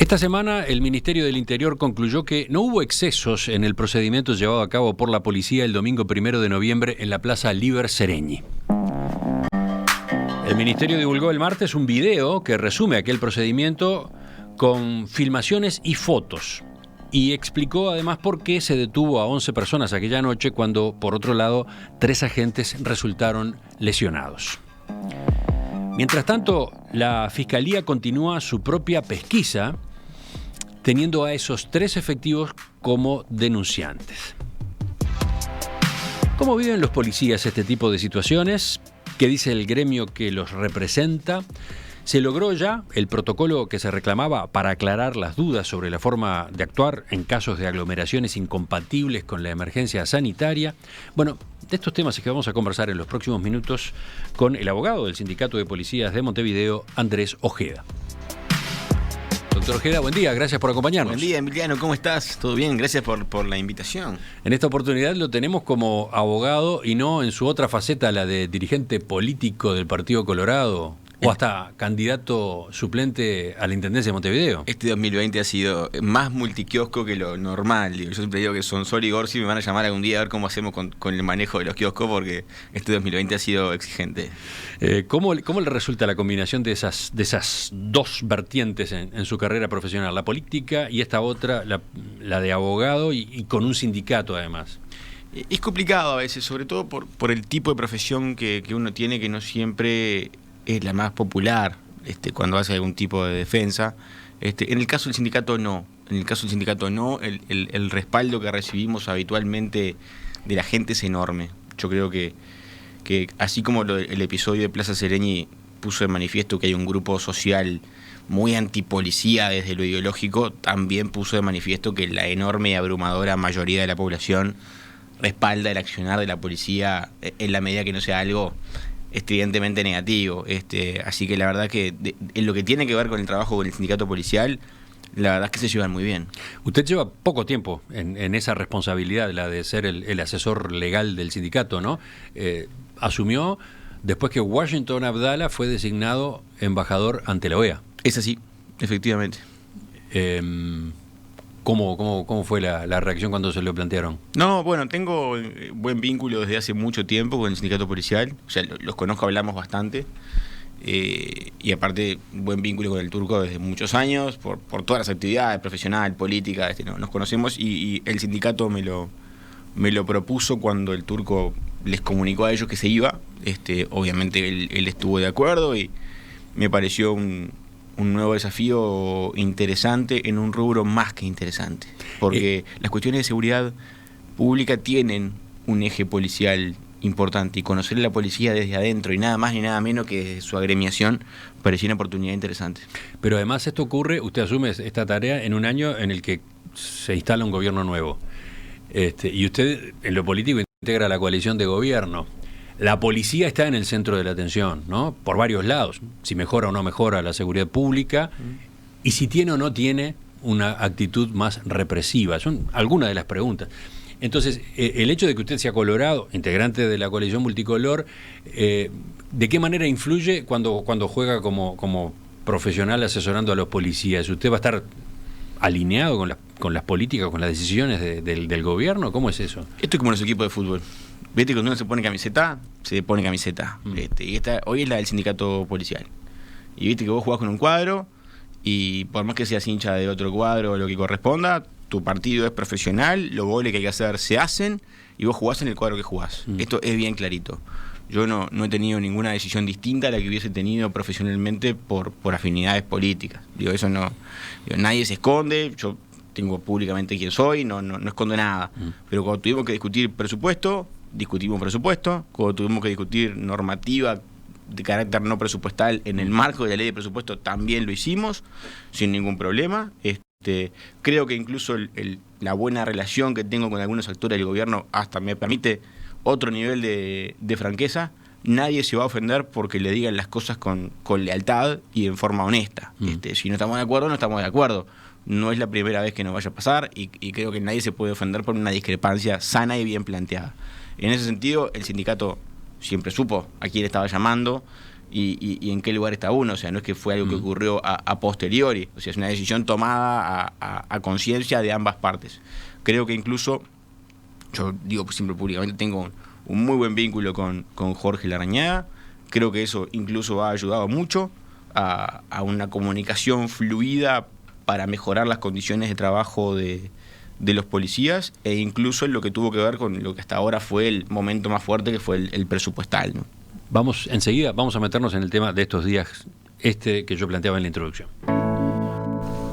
Esta semana el Ministerio del Interior concluyó que no hubo excesos en el procedimiento llevado a cabo por la policía el domingo 1 de noviembre en la Plaza Líber Seregni. El Ministerio divulgó el martes un video que resume aquel procedimiento con filmaciones y fotos y explicó además por qué se detuvo a 11 personas aquella noche cuando, por otro lado, 3 agentes resultaron lesionados. Mientras tanto, la Fiscalía continúa su propia pesquisa, teniendo a esos 3 efectivos como denunciantes. ¿Cómo viven los policías este tipo de situaciones? ¿Qué dice el gremio que los representa? ¿Se logró ya el protocolo que se reclamaba para aclarar las dudas sobre la forma de actuar en casos de aglomeraciones incompatibles con la emergencia sanitaria? Bueno, de estos temas es que vamos a conversar en los próximos minutos con el abogado del Sindicato de Policías de Montevideo, Andrés Ojeda. Doctor Ojeda, buen día, gracias por acompañarnos. Buen día, Emiliano, ¿cómo estás? ¿Todo bien? Gracias por la invitación. En esta oportunidad lo tenemos como abogado y no en su otra faceta, la de dirigente político del Partido Colorado, o hasta candidato suplente a la Intendencia de Montevideo. Este 2020 ha sido más multiquiosco que lo normal. Yo siempre digo que Sonsol y Gorsi me van a llamar algún día a ver cómo hacemos con el manejo de los kioscos, porque este 2020 ha sido exigente. ¿Cómo le resulta la combinación de esas dos vertientes en su carrera profesional? La política y esta otra, la de abogado y con un sindicato además. Es complicado a veces, sobre todo por el tipo de profesión que uno tiene, que no siempre es la más popular cuando hace algún tipo de defensa. En el caso del sindicato no. En el caso del sindicato no. El respaldo que recibimos habitualmente de la gente es enorme. Yo creo que así como el episodio de Plaza Seregni puso de manifiesto que hay un grupo social muy antipolicía desde lo ideológico, también puso de manifiesto que la enorme y abrumadora mayoría de la población respalda el accionar de la policía en la medida que no sea algo estridentemente negativo. Así que la verdad que en lo que tiene que ver con el trabajo con el sindicato policial, la verdad es que se llevan muy bien. Usted lleva poco tiempo en esa responsabilidad, la de ser el asesor legal del sindicato, ¿no? Asumió después que Washington Abdala fue designado embajador ante la OEA. Es así, efectivamente. ¿Cómo fue la reacción cuando se lo plantearon? No, bueno, tengo buen vínculo desde hace mucho tiempo con el sindicato policial. O sea, los conozco, hablamos bastante. Y aparte, buen vínculo con el Turco desde muchos años, por todas las actividades, profesional, política, nos conocemos. Y el sindicato me lo propuso cuando el Turco les comunicó a ellos que se iba. Obviamente él estuvo de acuerdo y me pareció un nuevo desafío interesante en un rubro más que interesante, porque las cuestiones de seguridad pública tienen un eje policial importante y conocer a la policía desde adentro y nada más ni nada menos que su agremiación parecía una oportunidad interesante. Pero además esto ocurre, usted asume esta tarea en un año en el que se instala un gobierno nuevo, y usted en lo político integra la coalición de gobierno. La policía está en el centro de la atención, ¿no? Por varios lados, si mejora o no mejora la seguridad pública y si tiene o no tiene una actitud más represiva. Son algunas de las preguntas. Entonces, el hecho de que usted sea colorado, integrante de la coalición multicolor, ¿de qué manera influye cuando juega como profesional asesorando a los policías? ¿Usted va a estar alineado con las políticas, con las decisiones del gobierno? ¿Cómo es eso? Esto es como los equipos de fútbol. Viste que cuando uno se pone camiseta, se pone camiseta. Y hoy es la del sindicato policial. Y viste que vos jugás con un cuadro y por más que seas hincha de otro cuadro o lo que corresponda, tu partido es profesional, los goles que hay que hacer se hacen y vos jugás en el cuadro que jugás. Esto es bien clarito. Yo no he tenido ninguna decisión distinta a la que hubiese tenido profesionalmente por afinidades políticas. Eso no. Nadie se esconde, yo tengo públicamente quién soy, no escondo nada. Pero cuando tuvimos que discutir presupuesto, discutimos presupuesto. Cuando tuvimos que discutir normativa de carácter no presupuestal en el marco de la ley de presupuesto, también lo hicimos, sin ningún problema. Creo que incluso la buena relación que tengo con algunos actores del gobierno hasta me permite otro nivel de franqueza. Nadie se va a ofender porque le digan las cosas con lealtad y en forma honesta. Si no estamos de acuerdo, no estamos de acuerdo. No es la primera vez que nos vaya a pasar y creo que nadie se puede ofender por una discrepancia sana y bien planteada. En ese sentido, el sindicato siempre supo a quién estaba llamando y en qué lugar está uno. O sea, no es que fue algo que ocurrió a posteriori. O sea, es una decisión tomada a conciencia de ambas partes. Creo que incluso, yo digo siempre públicamente, tengo un muy buen vínculo con Jorge Larrañaga. Creo que eso incluso ha ayudado mucho a una comunicación fluida para mejorar las condiciones de trabajo de los policías, e incluso en lo que tuvo que ver con lo que hasta ahora fue el momento más fuerte, que fue el presupuestal, ¿no? Enseguida vamos a meternos en el tema de estos días, que yo planteaba en la introducción.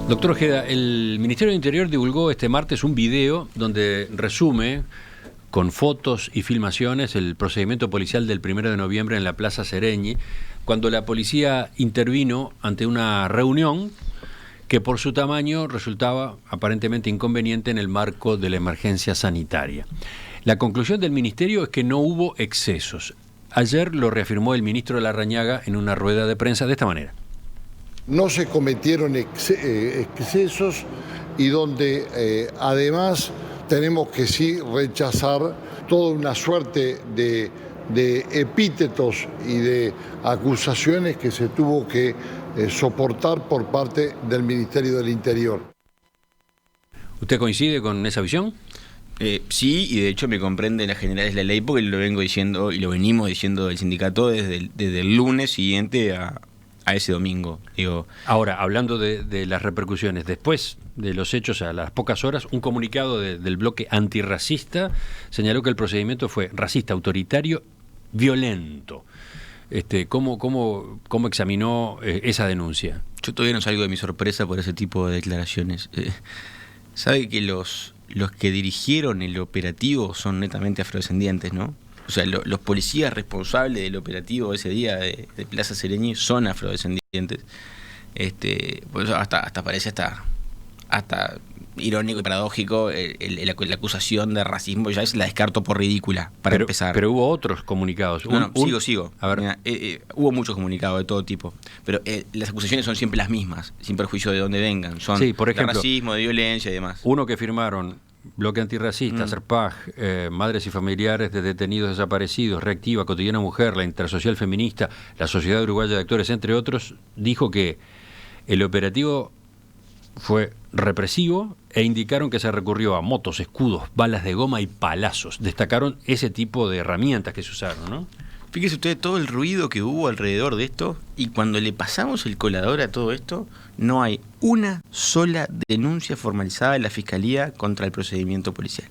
Doctor Ojeda, el Ministerio del Interior divulgó este martes un video donde resume con fotos y filmaciones el procedimiento policial del 1 de noviembre en la Plaza Sereñi, cuando la policía intervino ante una reunión que por su tamaño resultaba aparentemente inconveniente en el marco de la emergencia sanitaria. La conclusión del Ministerio es que no hubo excesos. Ayer lo reafirmó el ministro Larrañaga en una rueda de prensa de esta manera. No se cometieron excesos y donde además tenemos que sí rechazar toda una suerte de epítetos y de acusaciones que se tuvo que soportar por parte del Ministerio del Interior. ¿Usted coincide con esa visión? Sí, y de hecho me comprende las generales de la ley, porque lo vengo diciendo y lo venimos diciendo del sindicato desde el lunes siguiente a ese domingo. Ahora, hablando de las repercusiones, después de los hechos, a las pocas horas, un comunicado del bloque antirracista señaló que el procedimiento fue racista, autoritario, violento. ¿Cómo examinó esa denuncia? Yo todavía no salgo de mi sorpresa por ese tipo de declaraciones. Sabe que los que dirigieron el operativo son netamente afrodescendientes, ¿no? O sea, los policías responsables del operativo ese día de Plaza Sereñi son afrodescendientes. Por eso hasta parece hasta irónico y paradójico la acusación de racismo. Ya la descarto por ridícula, para empezar. Pero hubo otros comunicados. Sigo. A ver. Mira, hubo muchos comunicados de todo tipo, pero las acusaciones son siempre las mismas, sin perjuicio de dónde vengan. Son por ejemplo, de racismo, de violencia y demás. Uno que firmaron Bloque Antirracista, CERPAG, Madres y Familiares de Detenidos Desaparecidos, Reactiva, Cotidiana Mujer, la Intersocial Feminista, la Sociedad Uruguaya de Actores, entre otros, dijo que el operativo fue represivo e indicaron que se recurrió a motos, escudos, balas de goma y palazos. Destacaron ese tipo de herramientas que se usaron, ¿no? Fíjese usted todo el ruido que hubo alrededor de esto, y cuando le pasamos el colador a todo esto, no hay una sola denuncia formalizada de la Fiscalía contra el procedimiento policial.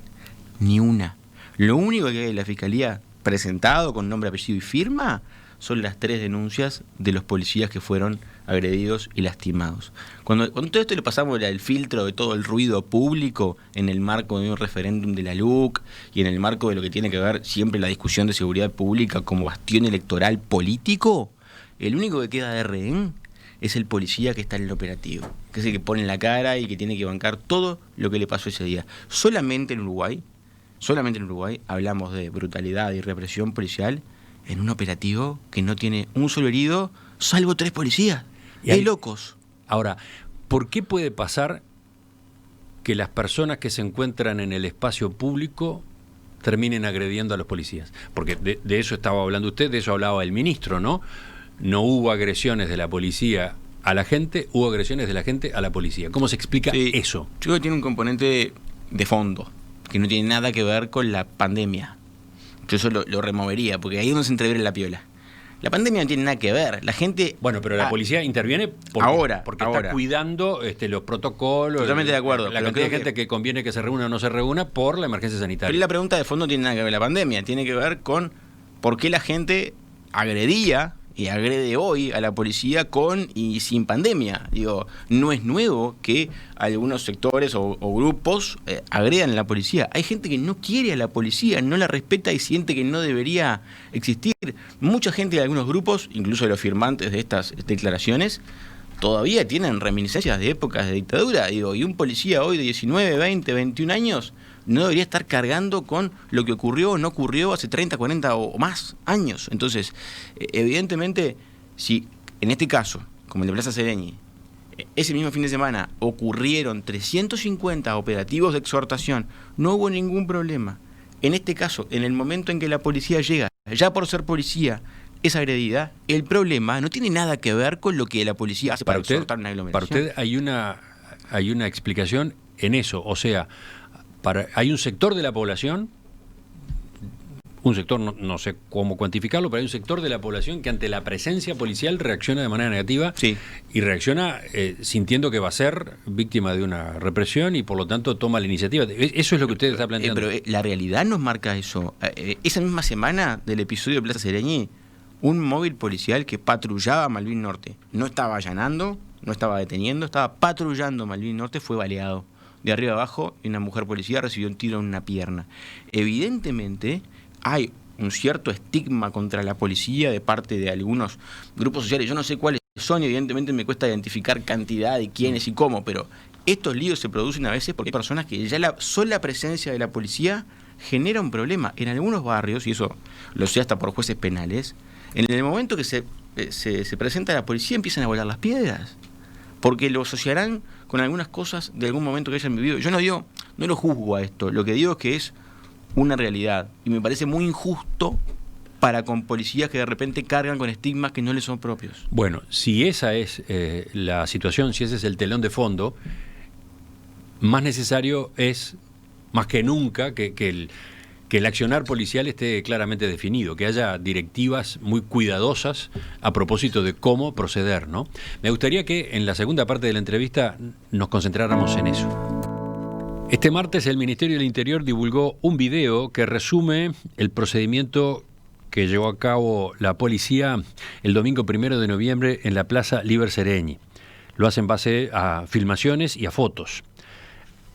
Ni una. Lo único que hay en la Fiscalía presentado con nombre, apellido y firma son las 3 denuncias de los policías que fueron agredidos y lastimados. Cuando todo esto le pasamos el filtro de todo el ruido público en el marco de un referéndum de la LUC y en el marco de lo que tiene que ver siempre la discusión de seguridad pública como bastión electoral político, el único que queda de rehén es el policía que está en el operativo, que es el que pone la cara y que tiene que bancar todo lo que le pasó ese día. Solamente en Uruguay hablamos de brutalidad y represión policial en un operativo que no tiene un solo herido, salvo 3 policías. Y hay locos. Ahora, ¿por qué puede pasar que las personas que se encuentran en el espacio público terminen agrediendo a los policías? Porque de eso estaba hablando usted, de eso hablaba el ministro, ¿no? No hubo agresiones de la policía a la gente, hubo agresiones de la gente a la policía. ¿Cómo se explica eso? Yo creo que tiene un componente de fondo, que no tiene nada que ver con la pandemia. Yo eso lo removería, porque ahí uno se entreviene la piola. La pandemia no tiene nada que ver. La gente... Bueno, pero la policía interviene porque está cuidando los protocolos. Totalmente de acuerdo. La cantidad de gente que conviene que se reúna o no se reúna por la emergencia sanitaria. Pero la pregunta de fondo no tiene nada que ver con la pandemia. Tiene que ver con por qué la gente agredía y agrede hoy a la policía con y sin pandemia. Digo, no es nuevo que algunos sectores o grupos agredan a la policía. Hay gente que no quiere a la policía, no la respeta y siente que no debería existir. Mucha gente de algunos grupos, incluso los firmantes de estas declaraciones, todavía tienen reminiscencias de épocas de dictadura. Digo, y un policía hoy de 19, 20, 21 años no debería estar cargando con lo que ocurrió o no ocurrió hace 30, 40 o más años. Entonces, evidentemente, si en este caso, como el de Plaza Sereñi, ese mismo fin de semana ocurrieron 350 operativos de exhortación, no hubo ningún problema. En este caso, en el momento en que la policía llega, ya por ser policía, es agredida, el problema no tiene nada que ver con lo que la policía hace para exhortar una aglomeración. Para usted hay una explicación en eso, o sea, hay un sector de la población, un sector, no sé cómo cuantificarlo, pero hay un sector de la población que ante la presencia policial reacciona de manera negativa, sí, y reacciona sintiendo que va a ser víctima de una represión y por lo tanto toma la iniciativa. Eso es lo que usted está planteando. Pero la realidad nos marca eso. Esa misma semana del episodio de Plaza Sereñi, un móvil policial que patrullaba Malvin Norte, no estaba allanando, no estaba deteniendo, estaba patrullando Malvin Norte, fue baleado de arriba abajo y una mujer policía recibió un tiro en una pierna. Evidentemente hay un cierto estigma contra la policía de parte de algunos grupos sociales. Yo no sé cuáles son, evidentemente me cuesta identificar cantidad de quiénes y cómo, pero estos líos se producen a veces porque hay personas que ya la sola presencia de la policía genera un problema. En algunos barrios, y eso lo sé hasta por jueces penales, en el momento que se presenta la policía empiezan a volar las piedras, porque lo asociarán con algunas cosas de algún momento que hayan vivido. Yo no lo juzgo a esto, lo que digo es que es una realidad y me parece muy injusto para con policías que de repente cargan con estigmas que no les son propios. Bueno, si esa es la situación, si ese es el telón de fondo, más necesario es, más que nunca, que el accionar policial esté claramente definido, que haya directivas muy cuidadosas a propósito de cómo proceder, ¿no? Me gustaría que en la segunda parte de la entrevista nos concentráramos en eso. Este martes el Ministerio del Interior divulgó un video que resume el procedimiento que llevó a cabo la policía el domingo 1 de noviembre en la Plaza Liber Sereñi. Lo hace en base a filmaciones y a fotos.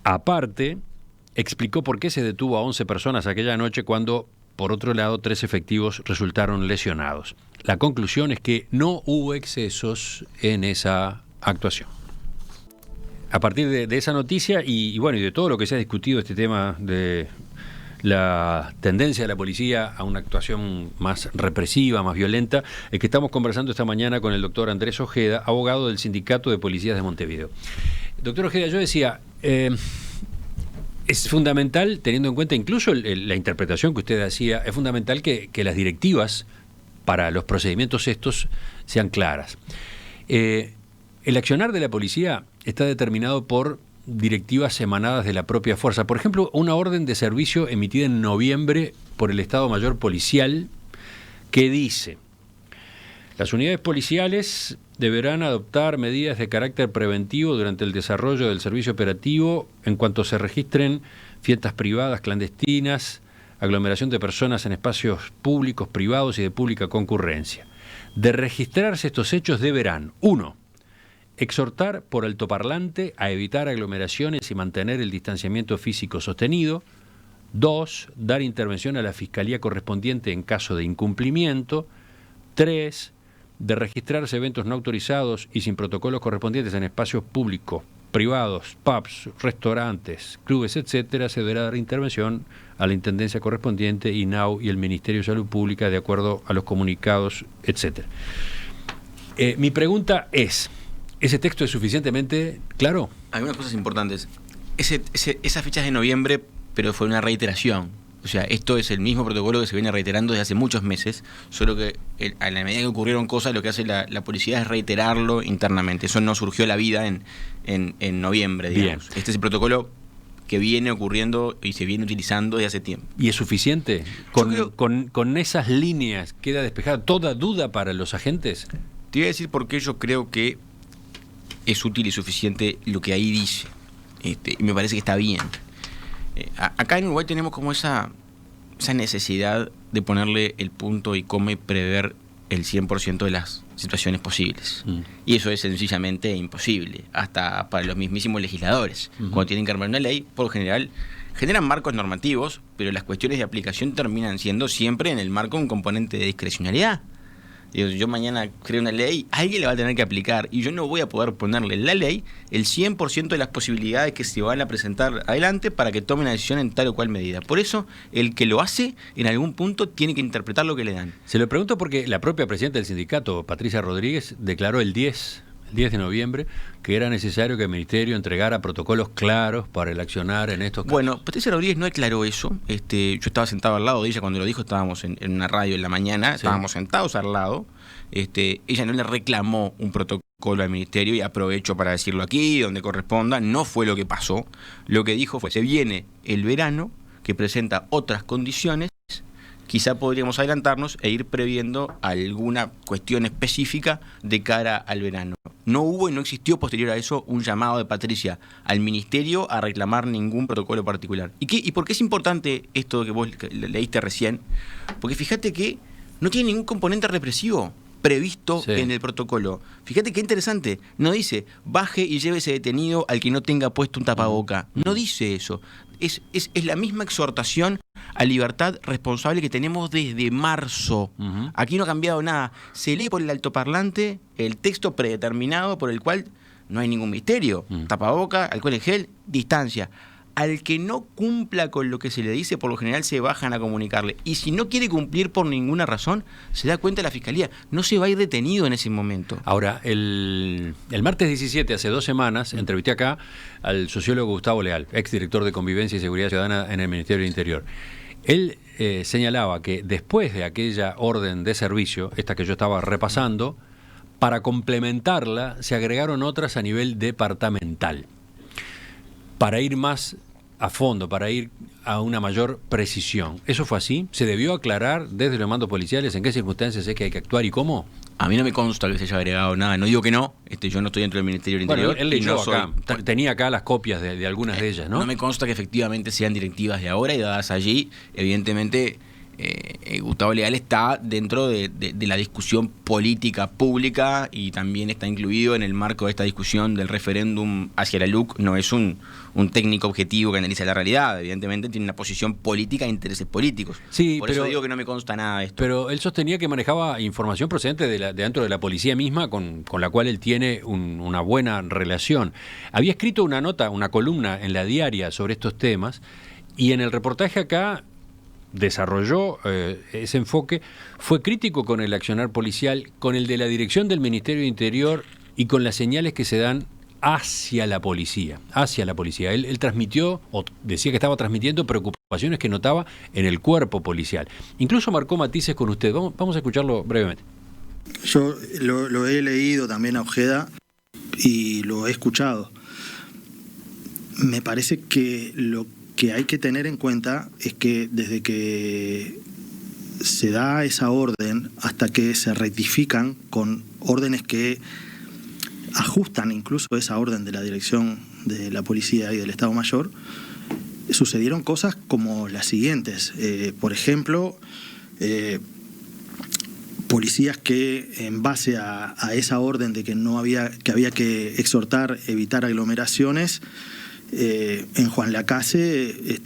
Aparte, explicó por qué se detuvo a 11 personas aquella noche cuando, por otro lado, 3 efectivos resultaron lesionados. La conclusión es que no hubo excesos en esa actuación. A partir de esa noticia y bueno, y de todo lo que se ha discutido este tema de la tendencia de la policía a una actuación más represiva, más violenta, es que estamos conversando esta mañana con el doctor Andrés Ojeda, abogado del Sindicato de Policías de Montevideo. Doctor Ojeda, yo decía, es fundamental, teniendo en cuenta incluso la interpretación que usted hacía, es fundamental que las directivas para los procedimientos estos sean claras. El accionar de la policía está determinado por directivas emanadas de la propia fuerza. Por ejemplo, una orden de servicio emitida en noviembre por el Estado Mayor Policial que dice: las unidades policiales deberán adoptar medidas de carácter preventivo durante el desarrollo del servicio operativo en cuanto se registren fiestas privadas clandestinas, aglomeración de personas en espacios públicos, privados y de pública concurrencia. De registrarse estos hechos deberán: 1. Exhortar por altoparlante a evitar aglomeraciones y mantener el distanciamiento físico sostenido. 2. Dar intervención a la Fiscalía correspondiente en caso de incumplimiento. 3. De registrarse eventos no autorizados y sin protocolos correspondientes en espacios públicos, privados, pubs, restaurantes, clubes, etcétera, se deberá dar intervención a la Intendencia correspondiente, INAU y el Ministerio de Salud Pública de acuerdo a los comunicados, etcétera. Mi pregunta es: ¿ese texto es suficientemente claro? Hay unas cosas importantes. Esas fechas de noviembre, pero fue una reiteración. O sea, esto es el mismo protocolo que se viene reiterando desde hace muchos meses, solo que a la medida que ocurrieron cosas, lo que hace la policía es reiterarlo internamente. Eso no surgió a la vida en noviembre, digamos. Bien. Este es el protocolo que viene ocurriendo y se viene utilizando desde hace tiempo. ¿Y es suficiente? ¿Con esas líneas queda despejada toda duda para los agentes? Te voy a decir por qué yo creo que es útil y suficiente lo que ahí dice. Y me parece que está bien. Acá en Uruguay tenemos como esa necesidad de ponerle el punto y coma y prever el 100% de las situaciones posibles. Y eso es sencillamente imposible, hasta para los mismísimos legisladores. Cuando tienen que armar una ley, por lo general, generan marcos normativos, pero las cuestiones de aplicación terminan siendo siempre en el marco un componente de discrecionalidad. Yo mañana creo una ley, alguien la va a tener que aplicar y yo no voy a poder ponerle en la ley el 100% de las posibilidades que se van a presentar adelante para que tome una decisión en tal o cual medida. Por eso, el que lo hace, en algún punto, tiene que interpretar lo que le dan. Se lo pregunto porque la propia presidenta del sindicato, Patricia Rodríguez, declaró el 10 el 10 de noviembre, que era necesario que el Ministerio entregara protocolos claros para el accionar en estos casos. Bueno, Patricia Rodríguez no aclaró eso. Yo estaba sentado al lado de ella cuando lo dijo, estábamos en una radio en la mañana, estábamos sentados al lado. Ella no le reclamó un protocolo al Ministerio, y aprovecho para decirlo aquí, donde corresponda, no fue lo que pasó. Lo que dijo fue: se viene el verano, que presenta otras condiciones, quizá podríamos adelantarnos e ir previendo alguna cuestión específica de cara al verano. No hubo y no existió posterior a eso un llamado de Patricia al Ministerio a reclamar ningún protocolo particular. ¿Y por qué es importante esto que vos leíste recién? Porque fíjate que no tiene ningún componente represivo previsto en el protocolo. Fíjate qué interesante, no dice baje y llévese detenido al que no tenga puesto un tapaboca. No dice eso. Es la misma exhortación a libertad responsable que tenemos desde marzo. Aquí no ha cambiado nada. Se lee por el altoparlante el texto predeterminado por el cual no hay ningún misterio. Tapaboca, alcohol en gel, distancia. Al que no cumpla con lo que se le dice, por lo general se bajan a comunicarle. Y si no quiere cumplir por ninguna razón, se da cuenta la Fiscalía. No se va a ir detenido en ese momento. Ahora, el martes 17, hace 2 semanas, entrevisté acá al sociólogo Gustavo Leal, exdirector de Convivencia y Seguridad Ciudadana en el Ministerio del Interior. Él señalaba que después de aquella orden de servicio, esta que yo estaba repasando, para complementarla se agregaron otras a nivel departamental, para ir más a fondo, para ir a una mayor precisión. ¿Eso fue así? ¿Se debió aclarar desde los mandos policiales en qué circunstancias es que hay que actuar y cómo? A mí no me consta que se haya agregado nada. No digo que no. Yo no estoy dentro del Ministerio del Interior. Bueno, él leyó acá. Tenía acá las copias de algunas de ellas, ¿no? No me consta que efectivamente sean directivas de ahora y dadas allí. Evidentemente, Gustavo Leal está dentro de la discusión política pública y también está incluido en el marco de esta discusión del referéndum hacia la LUC. No es un técnico objetivo que analiza la realidad. Evidentemente tiene una posición política e intereses políticos. Sí, Por eso digo que no me consta nada de esto. Pero él sostenía que manejaba información procedente de dentro de la policía misma, con la cual él tiene una buena relación. Había escrito una nota, una columna en La Diaria sobre estos temas, y en el reportaje acá desarrolló ese enfoque. Fue crítico con el accionar policial, con el de la dirección del Ministerio de Interior y con las señales que se dan hacia la policía. Él transmitió, o decía que estaba transmitiendo, preocupaciones que notaba en el cuerpo policial. Incluso marcó matices con usted. Vamos a escucharlo brevemente. Yo lo he leído también a Ojeda y lo he escuchado. Me parece que lo que hay que tener en cuenta es que desde que se da esa orden hasta que se rectifican con órdenes que ajustan incluso esa orden de la dirección de la policía y del Estado Mayor, sucedieron cosas como las siguientes. Por ejemplo, policías que en base a esa orden de que había que exhortar, evitar aglomeraciones, en Juan Lacase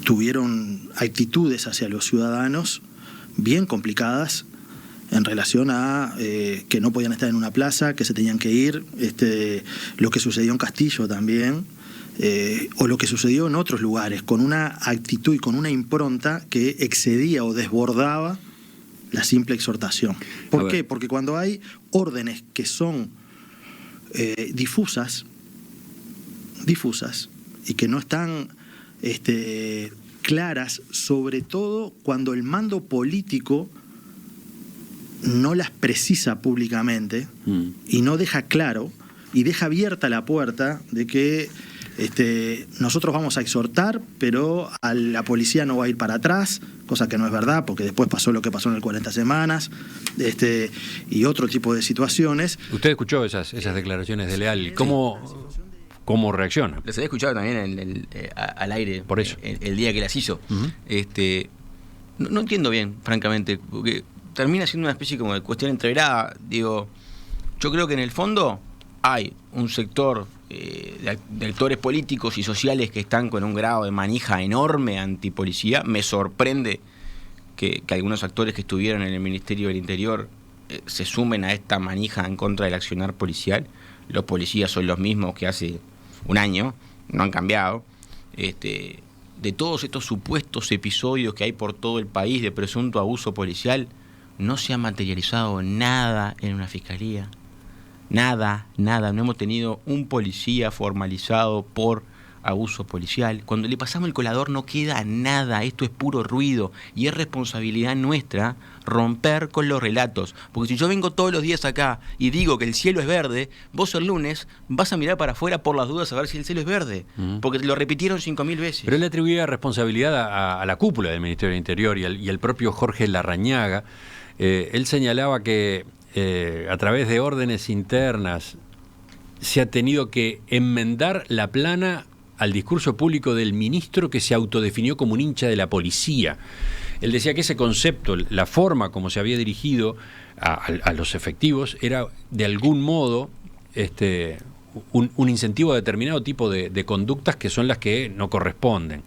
tuvieron actitudes hacia los ciudadanos bien complicadas en relación a que no podían estar en una plaza, que se tenían que ir, lo que sucedió en Castillo también, o lo que sucedió en otros lugares, con una actitud y con una impronta que excedía o desbordaba la simple exhortación. ¿Por qué? Porque cuando hay órdenes que son difusas y que no están claras, sobre todo cuando el mando político no las precisa públicamente y no deja claro y deja abierta la puerta de que nosotros vamos a exhortar, pero a la policía no va a ir para atrás, cosa que no es verdad, porque después pasó lo que pasó en el 40 semanas, y otro tipo de situaciones. Usted escuchó esas declaraciones de Leal. ¿Cómo reacciona? Las había escuchado también al aire. Por eso. El día que las hizo. No entiendo bien, francamente, porque termina siendo una especie como de cuestión entreverada. Digo, yo creo que en el fondo hay un sector de actores políticos y sociales que están con un grado de manija enorme antipolicía. Me sorprende que algunos actores que estuvieron en el Ministerio del Interior se sumen a esta manija en contra del accionar policial. Los policías son los mismos que hace un año, no han cambiado. De todos estos supuestos episodios que hay por todo el país de presunto abuso policial, no se ha materializado nada en una fiscalía. Nada. No hemos tenido un policía formalizado por abuso policial. Cuando le pasamos el colador no queda nada, esto es puro ruido y es responsabilidad nuestra romper con los relatos, porque si yo vengo todos los días acá y digo que el cielo es verde, vos el lunes vas a mirar para afuera por las dudas a ver si el cielo es verde, porque te lo repitieron 5.000 veces. Pero él le atribuía responsabilidad a la cúpula del Ministerio del Interior y al propio Jorge Larrañaga. Él señalaba que a través de órdenes internas se ha tenido que enmendar la plana al discurso público del ministro que se autodefinió como un hincha de la policía. Él decía que ese concepto, la forma como se había dirigido a los efectivos, era de algún modo un incentivo a determinado tipo de conductas que son las que no corresponden.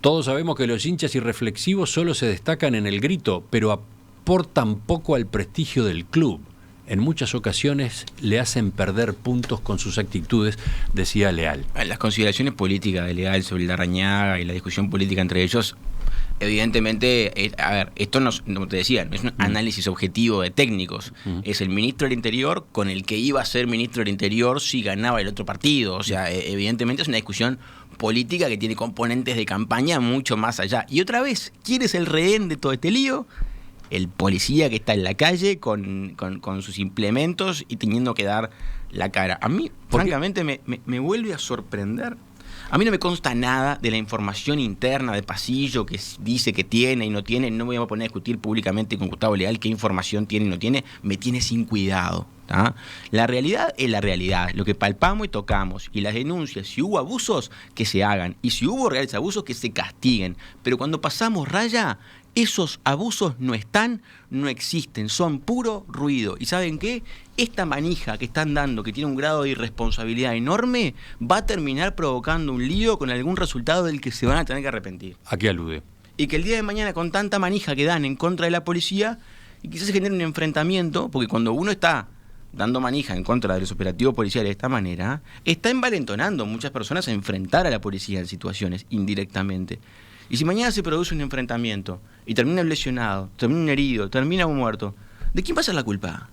Todos sabemos que los hinchas irreflexivos solo se destacan en el grito, pero aportan poco al prestigio del club. En muchas ocasiones le hacen perder puntos con sus actitudes, decía Leal. Las consideraciones políticas de Leal sobre Larrañaga y la discusión política entre ellos, evidentemente, esto no, como te decía, no es un análisis objetivo de técnicos, es el ministro del Interior con el que iba a ser ministro del Interior si ganaba el otro partido, o sea, evidentemente es una discusión política que tiene componentes de campaña mucho más allá. Y otra vez, ¿quién es el rehén de todo este lío? El policía que está en la calle con sus implementos y teniendo que dar la cara. A mí, francamente, me vuelve a sorprender. A mí no me consta nada de la información interna de pasillo que dice que tiene y no tiene. No me voy a poner a discutir públicamente con Gustavo Leal qué información tiene y no tiene. Me tiene sin cuidado. ¿Tá? La realidad es la realidad. Lo que palpamos y tocamos. Y las denuncias, si hubo abusos, que se hagan. Y si hubo reales abusos, que se castiguen. Pero cuando pasamos raya, esos abusos no existen, son puro ruido. ¿Y saben qué? Esta manija que están dando, que tiene un grado de irresponsabilidad enorme, va a terminar provocando un lío con algún resultado del que se van a tener que arrepentir. ¿A qué alude? Y que el día de mañana, con tanta manija que dan en contra de la policía, y quizás se genere un enfrentamiento, porque cuando uno está dando manija en contra de los operativos policiales de esta manera, está envalentonando a muchas personas a enfrentar a la policía en situaciones indirectamente. Y si mañana se produce un enfrentamiento y termina un lesionado, termina un herido, termina un muerto, ¿de quién va a ser la culpa?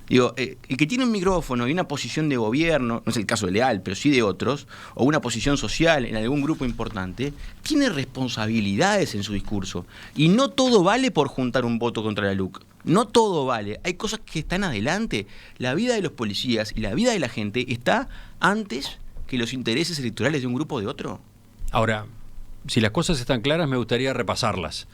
Digo, el que tiene un micrófono y una posición de gobierno, no es el caso de Leal, pero sí de otros, o una posición social en algún grupo importante, tiene responsabilidades en su discurso. Y no todo vale por juntar un voto contra la LUC. No todo vale. Hay cosas que están adelante. La vida de los policías y la vida de la gente está antes que los intereses electorales de un grupo o de otro. Ahora, si las cosas están claras, me gustaría repasarlas.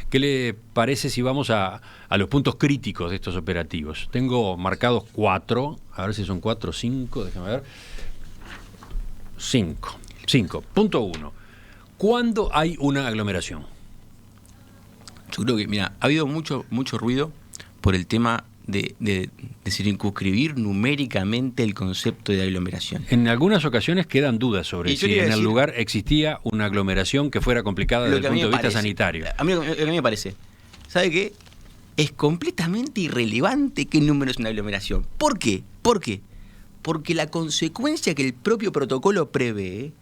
¿Qué le parece si vamos a los puntos críticos de estos operativos? Tengo marcados 4, a ver si son 4 o 5, déjame ver. 5. Punto 1. ¿Cuándo hay una aglomeración? Yo creo que, mira, ha habido mucho ruido por el tema de circunscribir numéricamente el concepto de aglomeración. En algunas ocasiones quedan dudas sobre si en el lugar existía una aglomeración que fuera complicada desde el punto de vista sanitario. A mí me parece, ¿sabe qué? Es completamente irrelevante qué número es una aglomeración. ¿Por qué? Porque la consecuencia que el propio protocolo prevé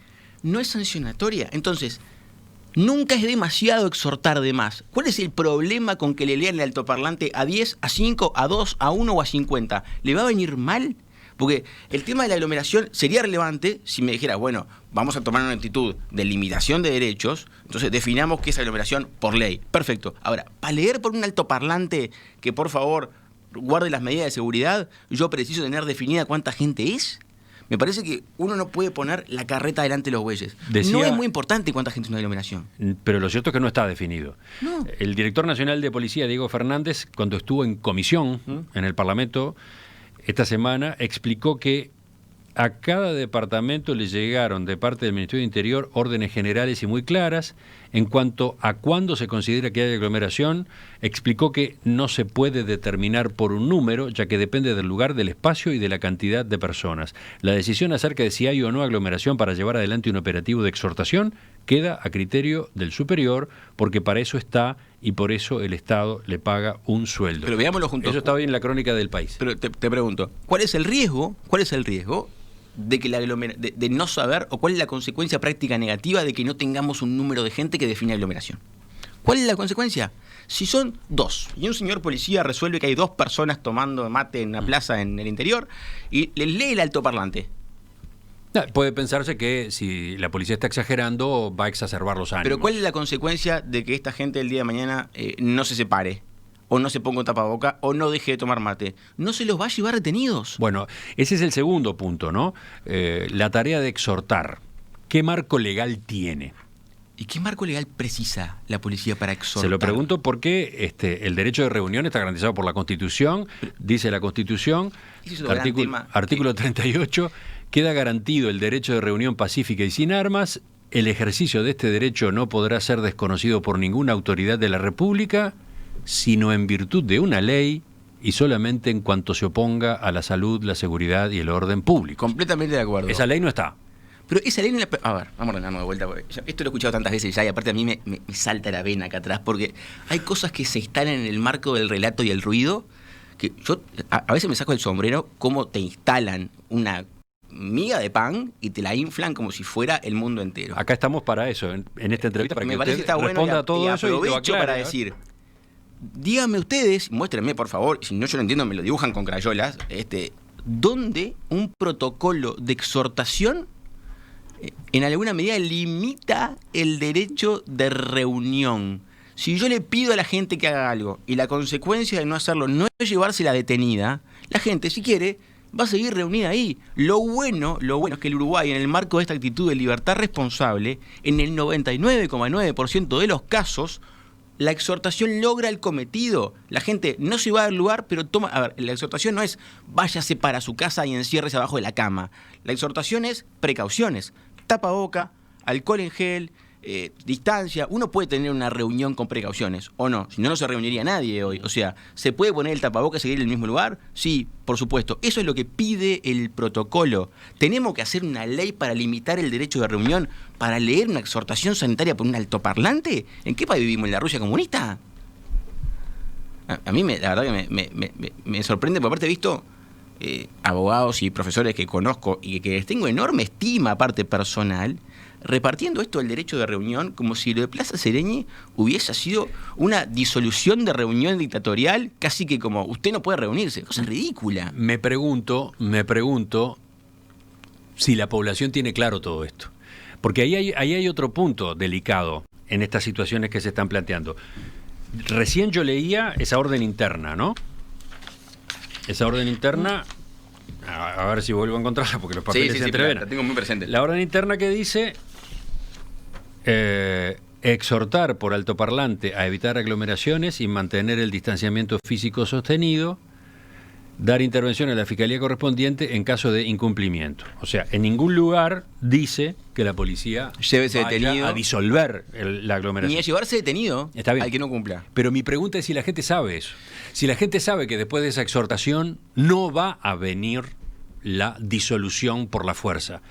no es sancionatoria. Entonces, nunca es demasiado exhortar de más. ¿Cuál es el problema con que le lean el altoparlante a 10, a 5, a 2, a 1 o a 50? ¿Le va a venir mal? Porque el tema de la aglomeración sería relevante si me dijera, bueno, vamos a tomar una actitud de limitación de derechos, entonces definamos qué es aglomeración por ley. Perfecto. Ahora, para leer por un altoparlante que por favor guarde las medidas de seguridad, yo preciso tener definida cuánta gente es. Me parece que uno no puede poner la carreta delante de los bueyes. No es muy importante cuánta gente es una aglomeración. Pero lo cierto es que no está definido. No. El director nacional de policía, Diego Fernández, cuando estuvo en comisión en el Parlamento esta semana, explicó que a cada departamento le llegaron de parte del Ministerio de Interior órdenes generales y muy claras. En cuanto a cuándo se considera que hay aglomeración, explicó que no se puede determinar por un número, ya que depende del lugar, del espacio y de la cantidad de personas. La decisión acerca de si hay o no aglomeración para llevar adelante un operativo de exhortación queda a criterio del superior, porque para eso está y por eso el Estado le paga un sueldo. Pero veámoslo juntos. Eso está bien en la crónica del País. Pero te pregunto, ¿cuál es el riesgo de que de no saber, o cuál es la consecuencia práctica negativa de que no tengamos un número de gente que define aglomeración? ¿Cuál es la consecuencia? Si son 2 y un señor policía resuelve que hay 2 personas tomando mate en una plaza en el interior y les lee el altoparlante. Puede pensarse que si la policía está exagerando va a exacerbar los ánimos. Pero ¿cuál es la consecuencia de que esta gente el día de mañana no se separe? O no se ponga un tapaboca, o no deje de tomar mate. No se los va a llevar retenidos. Bueno, ese es el segundo punto, ¿no? La tarea de exhortar. ¿Qué marco legal tiene? ¿Y qué marco legal precisa la policía para exhortar? Se lo pregunto porque el derecho de reunión está garantizado por la Constitución. Dice la Constitución, artículo 38, queda garantido el derecho de reunión pacífica y sin armas. El ejercicio de este derecho no podrá ser desconocido por ninguna autoridad de la República, sino en virtud de una ley y solamente en cuanto se oponga a la salud, la seguridad y el orden público. Completamente de acuerdo. Esa ley no está. Pero esa ley... A ver, vamos a ordenarnos de vuelta. Porque esto lo he escuchado tantas veces ya y aparte a mí me salta la vena acá atrás porque hay cosas que se instalan en el marco del relato y el ruido que yo a veces me saco el sombrero cómo te instalan una miga de pan y te la inflan como si fuera el mundo entero. Acá estamos para eso, en esta entrevista, para me que parece usted que está responda bueno a todo eso y lo aprovecho aclare, para decir... Díganme ustedes, muéstrenme por favor, si no yo no entiendo, me lo dibujan con crayolas, ¿dónde un protocolo de exhortación en alguna medida limita el derecho de reunión? Si yo le pido a la gente que haga algo y la consecuencia de no hacerlo no es llevársela detenida, la gente, si quiere, va a seguir reunida ahí. Lo bueno es que el Uruguay, en el marco de esta actitud de libertad responsable, en el 99,9% de los casos, la exhortación logra el cometido. La gente no se va del lugar, pero toma... A ver, la exhortación no es váyase para su casa y enciérrese abajo de la cama. La exhortación es precauciones. Tapaboca, alcohol en gel, distancia. Uno puede tener una reunión con precauciones, o no. Si no, no se reuniría nadie hoy. O sea, ¿se puede poner el tapaboca y seguir en el mismo lugar? Sí, por supuesto. Eso es lo que pide el protocolo. ¿Tenemos que hacer una ley para limitar el derecho de reunión, para leer una exhortación sanitaria por un altoparlante? ¿En qué país vivimos? ¿En la Rusia comunista? A mí la verdad que me sorprende, porque aparte he visto abogados y profesores que conozco y que les tengo enorme estima, aparte personal, repartiendo esto del derecho de reunión como si lo de Plaza Sereñi hubiese sido una disolución de reunión dictatorial, casi que como usted no puede reunirse. Cosa ridícula. Me pregunto si la población tiene claro todo esto. Porque ahí hay otro punto delicado en estas situaciones que se están planteando. Recién yo leía esa orden interna, ¿no? Esa orden interna, a ver si vuelvo a encontrarla porque los papeles se entreveran. La tengo muy presente. La orden interna que dice exhortar por altoparlante a evitar aglomeraciones y mantener el distanciamiento físico sostenido, dar intervención a la fiscalía correspondiente en caso de incumplimiento. O sea, en ningún lugar dice que la policía llévese vaya detenido a disolver la aglomeración. ni a llevarse detenido. Está bien. Al que no cumpla. Pero mi pregunta es si la gente sabe eso. Si la gente sabe que después de esa exhortación no va a venir la disolución por la fuerza.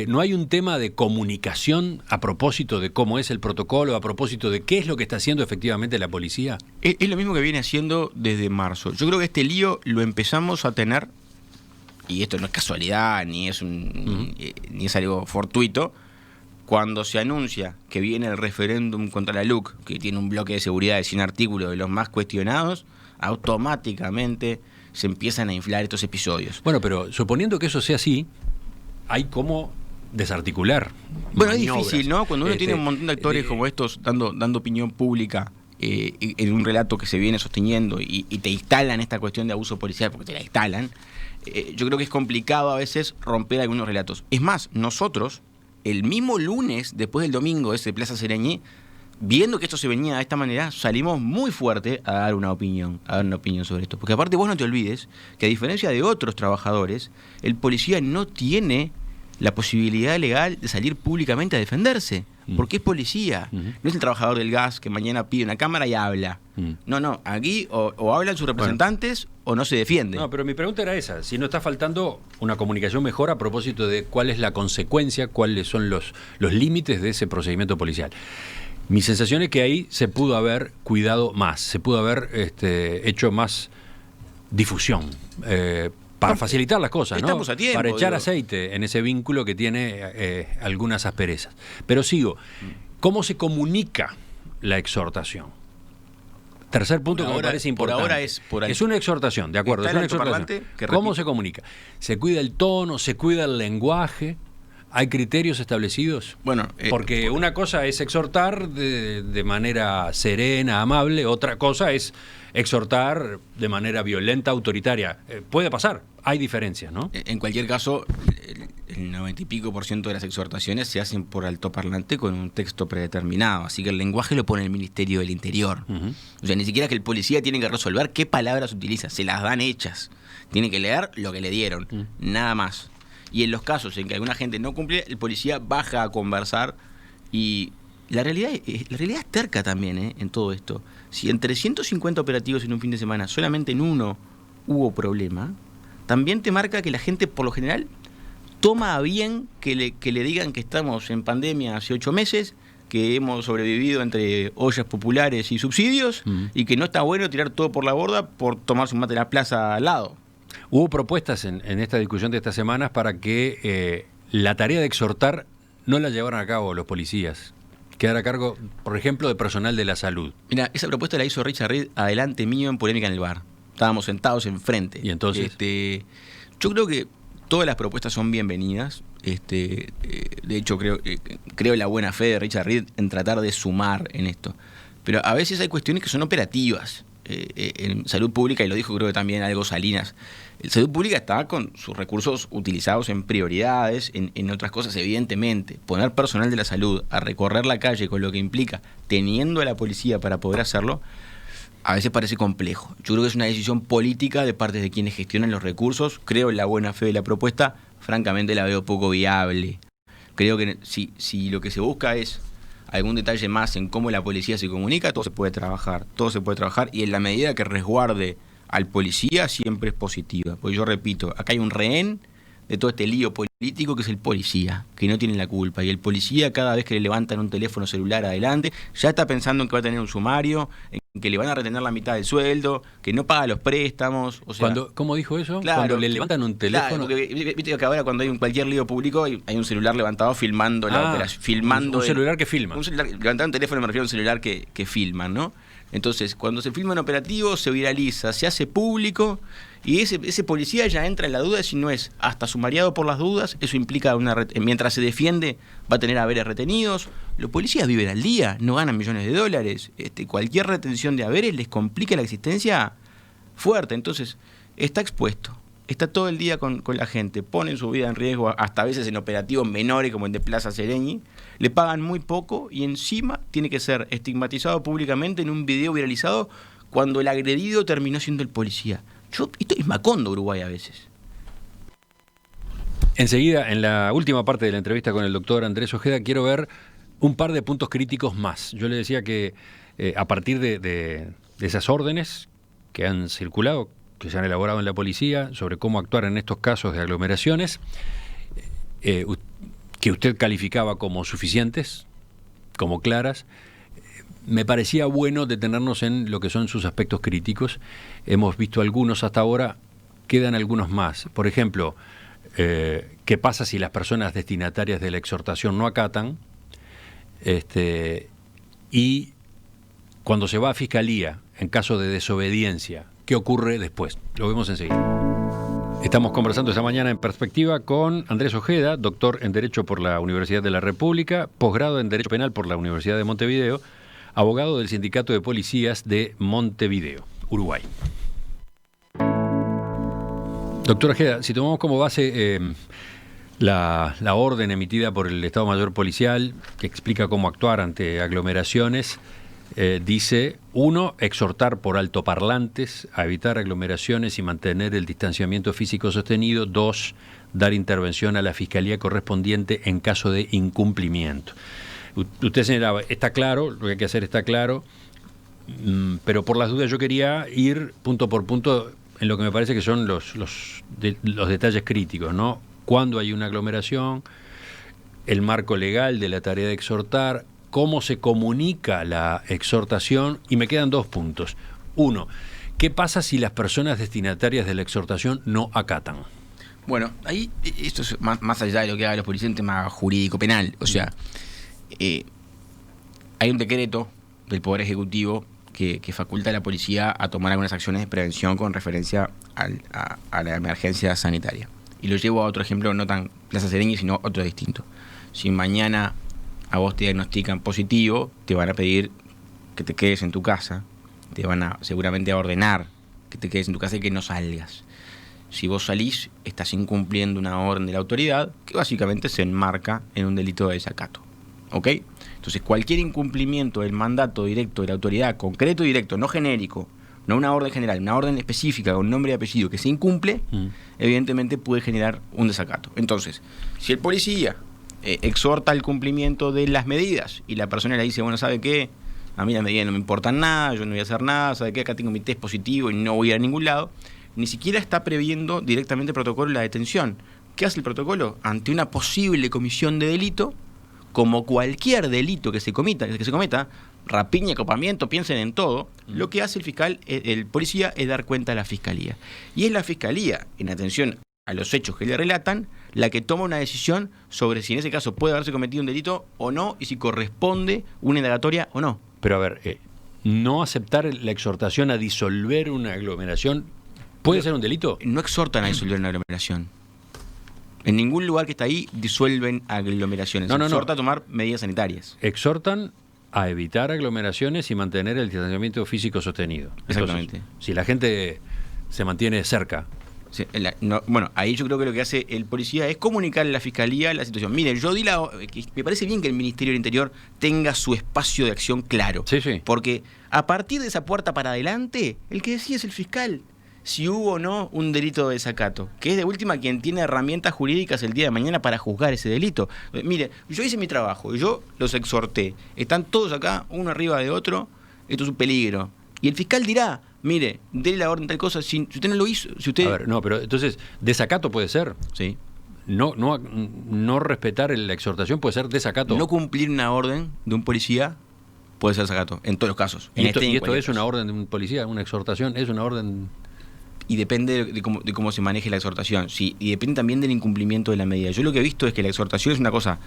¿No hay un tema de comunicación a propósito de cómo es el protocolo, a propósito de qué es lo que está haciendo efectivamente la policía? Es lo mismo que viene haciendo desde marzo. Yo creo que este lío lo empezamos a tener, y esto no es casualidad, ni es ni es algo fortuito, cuando se anuncia que viene el referéndum contra la LUC, que tiene un bloque de seguridad de 100 artículos de los más cuestionados, automáticamente se empiezan a inflar estos episodios. Bueno, pero suponiendo que eso sea así, hay cómo desarticular. Bueno, maniobras. Es difícil, ¿no? Cuando uno tiene un montón de actores como estos dando opinión pública en un relato que se viene sosteniendo y te instalan esta cuestión de abuso policial, porque te la instalan, yo creo que es complicado a veces romper algunos relatos. Es más, nosotros, el mismo lunes, después del domingo ese de Plaza Sereñi, viendo que esto se venía de esta manera, salimos muy fuerte a dar una opinión sobre esto. Porque aparte vos no te olvides que a diferencia de otros trabajadores, el policía no tiene la posibilidad legal de salir públicamente a defenderse, porque es policía. No es el trabajador del gas que mañana pide una cámara y habla. No, aquí o hablan sus representantes o no se defiende. No, pero mi pregunta era esa, si no está faltando una comunicación mejor a propósito de cuál es la consecuencia, cuáles son los límites de ese procedimiento policial. Mi sensación es que ahí se pudo haber cuidado más, se pudo haber hecho más difusión para facilitar las cosas, ¿no? Estamos a tiempo, para echar aceite en ese vínculo que tiene algunas asperezas. Pero sigo, ¿cómo se comunica la exhortación? Tercer punto que me parece importante. Por ahora es una exhortación, de acuerdo, es una exhortación. ¿Cómo se comunica? ¿Se cuida el tono? ¿Se cuida el lenguaje? ¿Hay criterios establecidos? Bueno, porque una cosa es exhortar de manera serena, amable, otra cosa es exhortar de manera violenta, autoritaria. Puede pasar, hay diferencias, ¿no? En cualquier caso, el 90 y pico % de las exhortaciones se hacen por altoparlante con un texto predeterminado, así que el lenguaje lo pone el Ministerio del Interior. O sea, ni siquiera que el policía tiene que resolver qué palabras utiliza, se las dan hechas. Tiene que leer lo que le dieron, nada más. Y en los casos en que alguna gente no cumple, el policía baja a conversar. Y la realidad es terca también, en todo esto. Si en 350 operativos en un fin de semana solamente en uno hubo problema, también te marca que la gente, por lo general, toma a bien que le digan que estamos en pandemia hace 8 meses, que hemos sobrevivido entre ollas populares y subsidios, y que no está bueno tirar todo por la borda por tomarse un mate en la plaza al lado. Hubo propuestas en esta discusión de estas semanas para que la tarea de exhortar no la llevaran a cabo los policías, quedar a cargo, por ejemplo, de personal de la salud. Mira, esa propuesta la hizo Richard Reed adelante mío en Polémica en el Bar. Estábamos sentados enfrente. ¿Y entonces? Yo creo que todas las propuestas son bienvenidas. De hecho, creo en la buena fe de Richard Reed en tratar de sumar en esto. Pero a veces hay cuestiones que son operativas. En salud pública, y lo dijo creo que también algo Salinas, salud pública está con sus recursos utilizados en prioridades, en otras cosas evidentemente. Poner personal de la salud a recorrer la calle con lo que implica, teniendo a la policía para poder hacerlo, a veces parece complejo. Yo creo que es una decisión política de parte de quienes gestionan los recursos. Creo en la buena fe de la propuesta, francamente la veo poco viable. Creo que si lo que se busca es algún detalle más en cómo la policía se comunica, todo se puede trabajar, y en la medida que resguarde al policía siempre es positiva. Porque yo repito, acá hay un rehén de todo este lío político que es el policía, que no tiene la culpa, y el policía cada vez que le levantan un teléfono celular adelante, ya está pensando en que va a tener un sumario, en que le van a retener la mitad del sueldo, que no paga los préstamos. O sea, ¿Cómo dijo eso? Claro, cuando le levantan un teléfono. Claro, porque viste que ahora cuando hay cualquier lío público hay un celular levantado filmando la operación. Un celular que filma. Levantar un teléfono me refiero a un celular que filman, ¿no? Entonces, cuando se filma un operativo, se viraliza, se hace público, y ese policía ya entra en la duda de si no es hasta sumariado por las dudas. Eso implica mientras se defiende va a tener haberes retenidos. Los policías viven al día, no ganan millones de dólares. Cualquier retención de haberes les complica la existencia fuerte. Entonces, está expuesto, está todo el día con la gente, ponen su vida en riesgo, hasta a veces en operativos menores como el de Plaza Sereñi, le pagan muy poco y encima tiene que ser estigmatizado públicamente en un video viralizado cuando el agredido terminó siendo el policía. Esto es Macondo, Uruguay, a veces. Enseguida, en la última parte de la entrevista con el doctor Andrés Ojeda, quiero ver un par de puntos críticos más. Yo le decía que a partir de esas órdenes que han circulado, que se han elaborado en la policía sobre cómo actuar en estos casos de aglomeraciones, que usted calificaba como suficientes, como claras, me parecía bueno detenernos en lo que son sus aspectos críticos. Hemos visto algunos hasta ahora, quedan algunos más. Por ejemplo, ¿qué pasa si las personas destinatarias de la exhortación no acatan? Y cuando se va a Fiscalía, en caso de desobediencia, ¿qué ocurre después? Lo vemos enseguida. Estamos conversando esta mañana en Perspectiva con Andrés Ojeda, doctor en Derecho por la Universidad de la República, posgrado en Derecho Penal por la Universidad de Montevideo, abogado del Sindicato de Policías de Montevideo, Uruguay. Doctor Ojeda, si tomamos como base la orden emitida por el Estado Mayor Policial, que explica cómo actuar ante aglomeraciones, dice, 1, exhortar por altoparlantes a evitar aglomeraciones y mantener el distanciamiento físico sostenido. 2, dar intervención a la Fiscalía correspondiente en caso de incumplimiento. Usted señalaba, está claro, lo que hay que hacer está claro, pero por las dudas yo quería ir punto por punto en lo que me parece que son los detalles críticos, ¿no? Cuándo hay una aglomeración, el marco legal de la tarea de exhortar, cómo se comunica la exhortación, y me quedan 2 puntos. 1, ¿qué pasa si las personas destinatarias de la exhortación no acatan? Bueno, ahí esto es más allá de lo que hagan los policías en tema jurídico penal. O sea, hay un decreto del Poder Ejecutivo que faculta a la policía a tomar algunas acciones de prevención con referencia a la emergencia sanitaria. Y lo llevo a otro ejemplo, no tan Plaza Sereñi, sino otro distinto. Si mañana a vos te diagnostican positivo, te van a pedir que te quedes en tu casa, te van a seguramente a ordenar que te quedes en tu casa y que no salgas. Si vos salís, estás incumpliendo una orden de la autoridad que básicamente se enmarca en un delito de desacato. ¿Ok? Entonces, cualquier incumplimiento del mandato directo de la autoridad, concreto y directo, no genérico, no una orden general, una orden específica con nombre y apellido que se incumple, evidentemente puede generar un desacato. Entonces, si el policía exhorta el cumplimiento de las medidas y la persona le dice, bueno, ¿sabe qué? A mí las medidas no me importan nada, yo no voy a hacer nada, ¿sabe qué? Acá tengo mi test positivo y no voy a ir a ningún lado. Ni siquiera está previendo directamente el protocolo de la detención. ¿Qué hace el protocolo? Ante una posible comisión de delito, como cualquier delito que se cometa, rapiña, copamiento, piensen en todo, lo que hace el policía es dar cuenta a la fiscalía. Y es la fiscalía, en atención a los hechos que le relatan, la que toma una decisión sobre si en ese caso puede haberse cometido un delito o no y si corresponde una indagatoria o no. Pero a ver, no aceptar la exhortación a disolver una aglomeración, ¿puede ser un delito? No exhortan a disolver una aglomeración. En ningún lugar que está ahí disuelven aglomeraciones. No. Exhorta a tomar medidas sanitarias. Exhortan a evitar aglomeraciones y mantener el distanciamiento físico sostenido. Exactamente. Entonces, si la gente se mantiene cerca. Sí, bueno, ahí yo creo que lo que hace el policía es comunicarle a la fiscalía la situación. Mire, me parece bien que el Ministerio del Interior tenga su espacio de acción claro. Sí, sí. Porque a partir de esa puerta para adelante, el que decide es el fiscal si hubo o no un delito de desacato, que es de última quien tiene herramientas jurídicas el día de mañana para juzgar ese delito. Mire, yo hice mi trabajo, yo los exhorté, están todos acá, uno arriba de otro, esto es un peligro. Y el fiscal dirá, mire, déle la orden tal cosa, si usted no lo hizo, si usted... A ver, no, pero entonces, ¿desacato puede ser? Sí. No respetar la exhortación puede ser desacato. No cumplir una orden de un policía puede ser desacato, en todos los casos. ¿Y esto es una orden de un policía, una exhortación? ¿Es una orden...? Y depende de cómo se maneje la exhortación, sí, y depende también del incumplimiento de la medida. Yo lo que he visto es que la exhortación es una cosa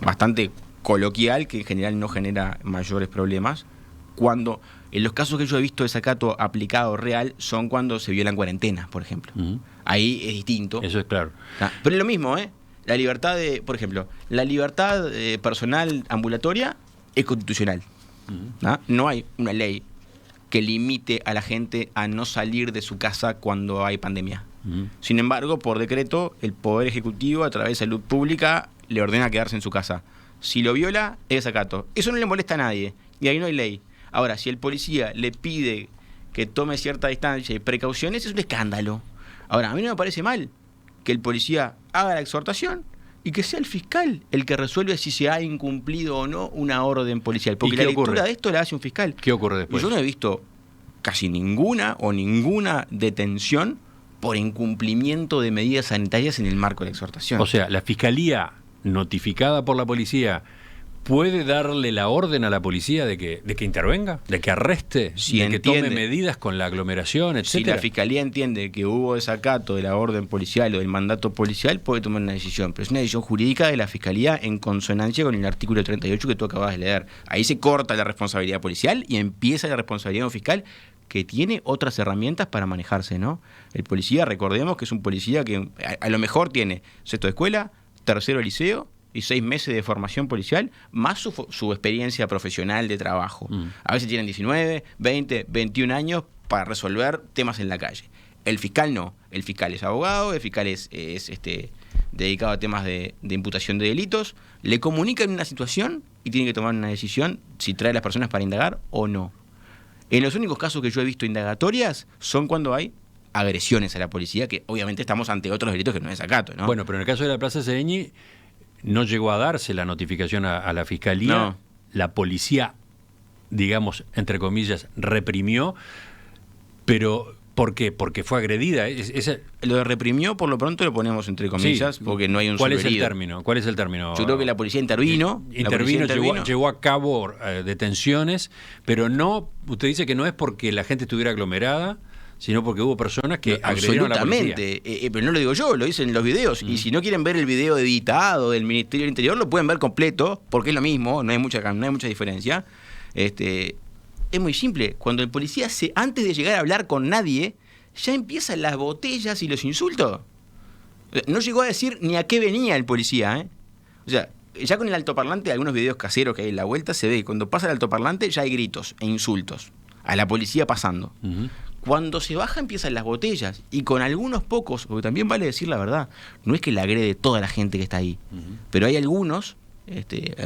bastante coloquial, que en general no genera mayores problemas, cuando en los casos que yo he visto de desacato aplicado real son cuando se violan cuarentenas, por ejemplo. Ahí es distinto. Eso es claro. Pero es lo mismo, la libertad por ejemplo, la libertad personal ambulatoria es constitucional. No hay una ley que limite a la gente a no salir de su casa cuando hay pandemia. Sin embargo, por decreto, el Poder Ejecutivo, a través de Salud Pública, le ordena quedarse en su casa. Si lo viola, es desacato. Eso no le molesta a nadie, y ahí no hay ley. Ahora, si el policía le pide que tome cierta distancia y precauciones, es un escándalo. Ahora, a mí no me parece mal que el policía haga la exhortación y que sea el fiscal el que resuelve si se ha incumplido o no una orden policial. Porque la lectura de esto la hace un fiscal. ¿Qué ocurre después? Yo no he visto casi ninguna detención por incumplimiento de medidas sanitarias en el marco de la exhortación. O sea, la fiscalía notificada por la policía puede darle la orden a la policía de que intervenga, de que arreste, de que tome medidas con la aglomeración, etcétera. Si la fiscalía entiende que hubo desacato de la orden policial o del mandato policial, puede tomar una decisión, pero es una decisión jurídica de la fiscalía en consonancia con el artículo 38 que tú acabas de leer. Ahí se corta la responsabilidad policial y empieza la responsabilidad fiscal, que tiene otras herramientas para manejarse, ¿no? El policía, recordemos que es un policía que a lo mejor tiene sexto de escuela, tercero de liceo y 6 meses de formación policial, más su experiencia profesional de trabajo. A veces tienen 19, 20, 21 años para resolver temas en la calle. El fiscal no. El fiscal es abogado, el fiscal es dedicado a temas de imputación de delitos, le comunican una situación y tiene que tomar una decisión si trae a las personas para indagar o no. En los únicos casos que yo he visto indagatorias son cuando hay agresiones a la policía, que obviamente estamos ante otros delitos que no es desacato, ¿no? Bueno, pero en el caso de la Plaza Sereñi no llegó a darse la notificación a la fiscalía. No. La policía, digamos, entre comillas, reprimió, pero ¿por qué? Porque fue agredida. Lo de reprimió, por lo pronto lo ponemos entre comillas, sí, porque no hay un ¿Cuál es subherido. ¿Cuál es el término? Yo creo que la policía intervino. Llevó a cabo detenciones, pero no, usted dice que no es porque la gente estuviera aglomerada, sino porque hubo personas que agredieron a la policía. Absolutamente, pero no lo digo yo, lo dicen los videos. Y si no quieren ver el video editado del Ministerio del Interior, lo pueden ver completo, porque es lo mismo, no hay mucha diferencia. es muy simple. Cuando el policía, antes de llegar a hablar con nadie, ya empiezan las botellas y los insultos. No llegó a decir ni a qué venía el policía, ¿eh? O sea, ya con el altoparlante, algunos videos caseros que hay en la vuelta, se ve que cuando pasa el altoparlante ya hay gritos e insultos a la policía pasando. Uh-huh. Cuando se baja empiezan las botellas, y con algunos pocos, porque también vale decir la verdad, no es que le agrede toda la gente que está ahí, pero hay algunos,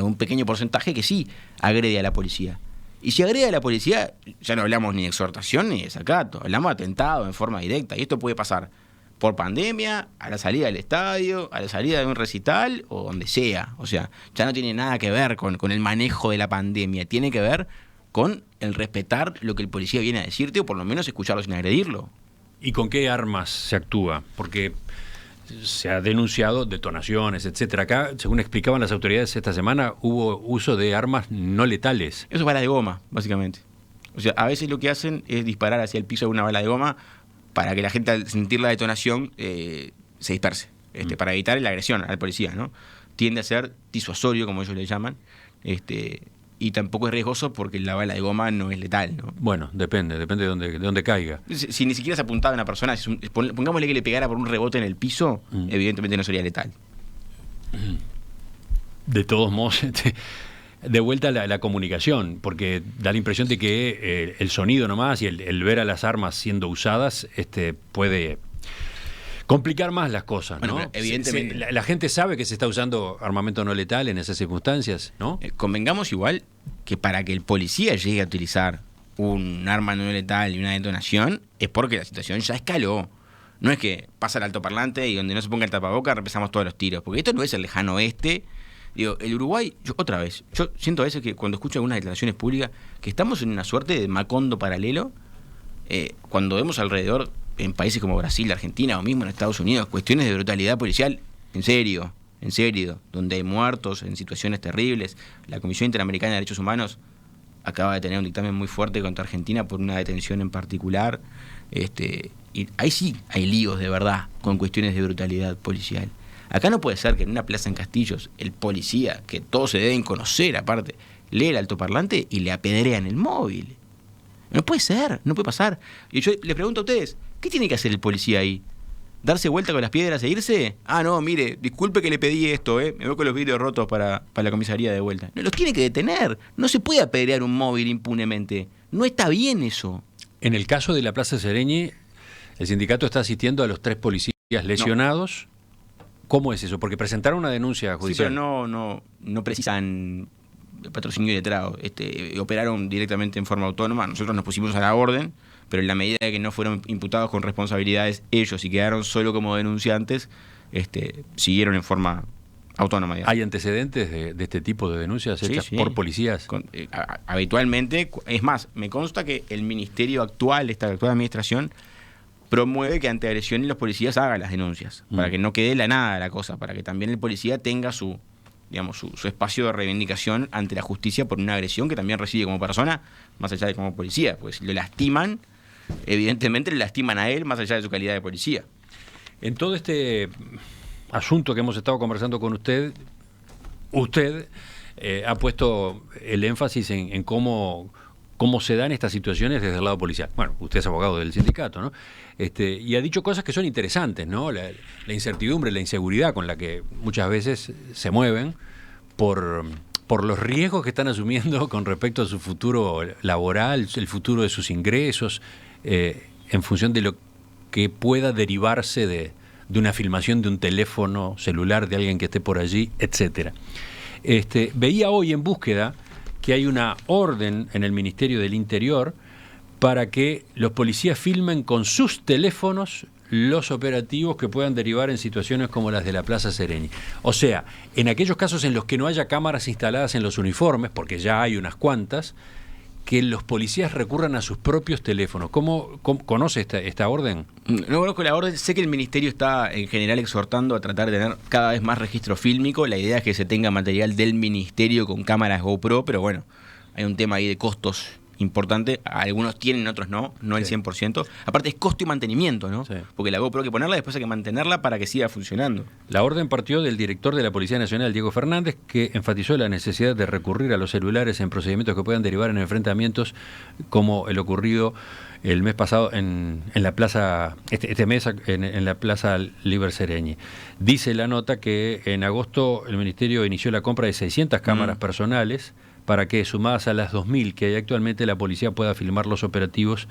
un pequeño porcentaje que sí agrede a la policía. Y si agrede a la policía, ya no hablamos ni de exhortación ni de desacato, hablamos de atentado en forma directa, y esto puede pasar por pandemia, a la salida del estadio, a la salida de un recital o donde sea. O sea, ya no tiene nada que ver con el manejo de la pandemia, tiene que ver con el respetar lo que el policía viene a decirte, o por lo menos escucharlo sin agredirlo. ¿Y con qué armas se actúa? Porque se ha denunciado detonaciones, etcétera. Acá, según explicaban las autoridades esta semana, hubo uso de armas no letales. Eso es bala de goma, básicamente. O sea, a veces lo que hacen es disparar hacia el piso de una bala de goma para que la gente, al sentir la detonación, se disperse, para evitar la agresión al policía, ¿no? Tiende a ser disuasorio, como ellos le llaman, y tampoco es riesgoso porque la bala de goma no es letal, ¿no? Bueno, depende de dónde caiga. Si ni siquiera se apuntaba a una persona, pongámosle que le pegara por un rebote en el piso, evidentemente no sería letal. De todos modos, de vuelta a la comunicación, porque da la impresión de que el sonido nomás y el ver a las armas siendo usadas puede complicar más las cosas, ¿no? Bueno, evidentemente. La gente sabe que se está usando armamento no letal en esas circunstancias, ¿no? Convengamos igual que para que el policía llegue a utilizar un arma no letal y una detonación es porque la situación ya escaló. No es que pasa el altoparlante y donde no se ponga el tapabocas empezamos todos los tiros, porque esto no es el lejano oeste. Digo, el Uruguay, yo siento a veces que cuando escucho algunas declaraciones públicas que estamos en una suerte de Macondo paralelo, cuando vemos alrededor en países como Brasil, Argentina o mismo en Estados Unidos, cuestiones de brutalidad policial, en serio, donde hay muertos en situaciones terribles. La Comisión Interamericana de Derechos Humanos acaba de tener un dictamen muy fuerte contra Argentina por una detención en particular, y ahí sí hay líos de verdad con cuestiones de brutalidad policial. Acá no puede ser que en una plaza en Castillos el policía, que todos se deben conocer aparte, lee el altoparlante y le apedrean el móvil. No puede ser, no puede pasar. Y yo les pregunto a ustedes, ¿qué tiene que hacer el policía ahí? ¿Darse vuelta con las piedras e irse? Ah, no, mire, disculpe que le pedí esto, me voy con los vidrios rotos para la comisaría de vuelta. No, los tiene que detener. No se puede apedrear un móvil impunemente. No está bien eso. En el caso de la Plaza Sereñi, el sindicato está asistiendo a los 3 policías lesionados. No. ¿Cómo es eso? Porque presentaron una denuncia judicial. Sí, pero no precisan patrocinio y letrado. Operaron directamente en forma autónoma. Nosotros nos pusimos a la orden, pero en la medida de que no fueron imputados con responsabilidades ellos y quedaron solo como denunciantes, siguieron en forma autónoma, digamos. ¿Hay antecedentes de este tipo de denuncias hechas por policías? Habitualmente, es más, me consta que el ministerio actual, esta actual administración, promueve que ante agresiones los policías hagan las denuncias, para que no quede la nada la cosa, para que también el policía tenga su espacio de reivindicación ante la justicia por una agresión que también recibe como persona, más allá de como policía. Pues si lo lastiman, evidentemente le lastiman a él más allá de su calidad de policía. En todo este asunto que hemos estado conversando con usted ha puesto el énfasis en cómo se dan estas situaciones desde el lado policial. Bueno, usted es abogado del sindicato, ¿no? Y ha dicho cosas que son interesantes, ¿no? La incertidumbre, la inseguridad con la que muchas veces se mueven por los riesgos que están asumiendo con respecto a su futuro laboral, el futuro de sus ingresos, en función de lo que pueda derivarse de una filmación de un teléfono celular de alguien que esté por allí, etcétera. Veía hoy en Búsqueda que hay una orden en el Ministerio del Interior para que los policías filmen con sus teléfonos los operativos que puedan derivar en situaciones como las de la Plaza Sereñi. O sea, en aquellos casos en los que no haya cámaras instaladas en los uniformes, porque ya hay unas cuantas, que los policías recurran a sus propios teléfonos. ¿Cómo conoce esta orden? No conozco la orden, sé que el Ministerio está en general exhortando a tratar de tener cada vez más registro fílmico. La idea es que se tenga material del Ministerio con cámaras GoPro, pero bueno, hay un tema ahí de costos importante. Algunos tienen, otros no el 100%. Aparte es costo y mantenimiento, ¿no? Sí. Porque la GoPro hay que ponerla, después hay que mantenerla para que siga funcionando. La orden partió del director de la Policía Nacional, Diego Fernández, que enfatizó la necesidad de recurrir a los celulares en procedimientos que puedan derivar en enfrentamientos como el ocurrido el mes pasado en la plaza, este mes en la plaza Liber Seregni. Dice la nota que en agosto el Ministerio inició la compra de 600 cámaras personales para que, sumadas a las 2.000 que hay actualmente, la policía pueda filmar los operativos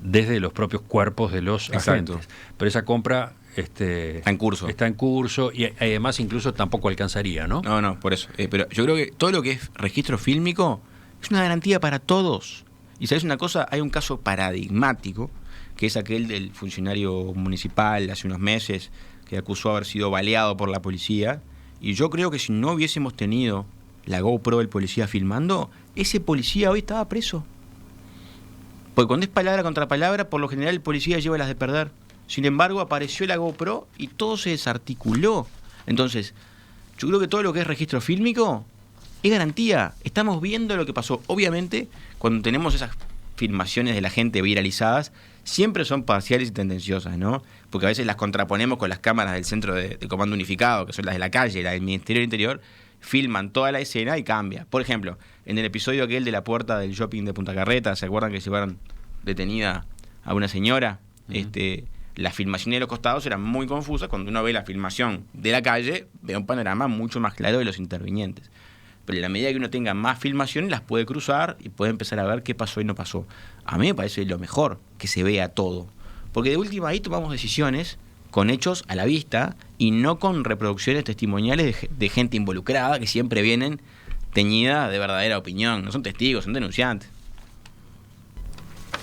desde los propios cuerpos de los agentes. Pero esa compra está en curso. Está en curso y además incluso tampoco alcanzaría, ¿no? No, por eso. Pero yo creo que todo lo que es registro fílmico es una garantía para todos. Y sabes una cosa, hay un caso paradigmático, que es aquel del funcionario municipal hace unos meses, que acusó haber sido baleado por la policía. Y yo creo que si no hubiésemos tenido la GoPro del policía filmando, ese policía hoy estaba preso. Porque cuando es palabra contra palabra, por lo general el policía lleva las de perder. Sin embargo, apareció la GoPro y todo se desarticuló. Entonces, yo creo que todo lo que es registro fílmico es garantía. Estamos viendo lo que pasó. Obviamente, cuando tenemos esas filmaciones de la gente viralizadas, siempre son parciales y tendenciosas, ¿no? Porque a veces las contraponemos con las cámaras del Centro de Comando Unificado, que son las de la calle, las del Ministerio del Interior, filman toda la escena y cambia. Por ejemplo, en el episodio aquel de la puerta del shopping de Punta Carreta, ¿se acuerdan que llevaron detenida a una señora? Las filmaciones de los costados eran muy confusas. Cuando uno ve la filmación de la calle, ve un panorama mucho más claro de los intervinientes. Pero en la medida que uno tenga más filmaciones, las puede cruzar y puede empezar a ver qué pasó y no pasó. A mí me parece lo mejor que se vea todo. Porque de última ahí tomamos decisiones con hechos a la vista y no con reproducciones testimoniales de gente involucrada que siempre vienen teñida de verdadera opinión. No son testigos, son denunciantes.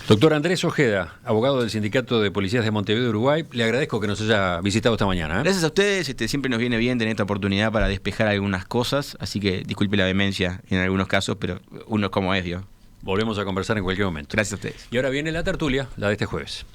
Doctor Andrés Ojeda, abogado del Sindicato de Policías de Montevideo, Uruguay, le agradezco que nos haya visitado esta mañana. Gracias a ustedes, siempre nos viene bien tener esta oportunidad para despejar algunas cosas, así que disculpe la demencia en algunos casos, pero uno es como es, Dios. Volvemos a conversar en cualquier momento. Gracias a ustedes. Y ahora viene la tertulia, la de este jueves.